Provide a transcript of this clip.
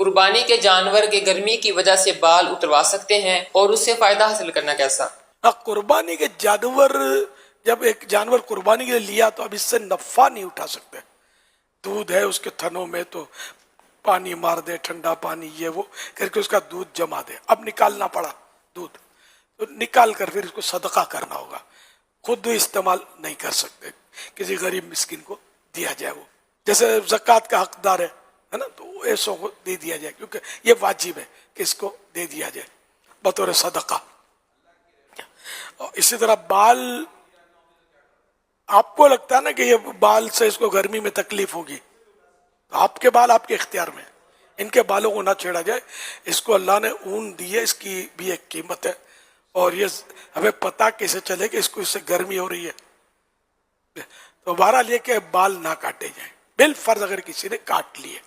قربانی کے جانور کے گرمی کی وجہ سے بال اتروا سکتے ہیں اور اس سے فائدہ حاصل کرنا کیسا؟ قربانی کے جانور، جب ایک جانور قربانی کے لیے لیا تو اب اس سے نفع نہیں اٹھا سکتے. دودھ ہے اس کے تھنوں میں تو پانی مار دے، ٹھنڈا پانی یہ وہ کر کے اس کا دودھ جما دے. اب نکالنا پڑا دودھ، تو نکال کر پھر اس کو صدقہ کرنا ہوگا. خود استعمال نہیں کر سکتے، کسی غریب مسکین کو دیا جائے. وہ جیسے زکوٰۃ کا حقدار ہے نا، تو ایسوں کو دے دیا جائے، کیونکہ یہ واجب ہے کہ اس کو دے دیا جائے بطور صدقہ. اور اسی طرح بال، آپ کو لگتا ہے نا کہ یہ بال سے اس کو گرمی میں تکلیف ہوگی، تو آپ کے بال آپ کے اختیار میں، ان کے بالوں کو نہ چھیڑا جائے. اس کو اللہ نے اون دی ہے، اس کی بھی ایک قیمت ہے، اور یہ ہمیں پتہ کیسے چلے کہ اس کو اس سے گرمی ہو رہی ہے. تو بہرحال یہ کہ بال نہ کاٹے جائیں، بالفرض اگر کسی نے کاٹ لیے.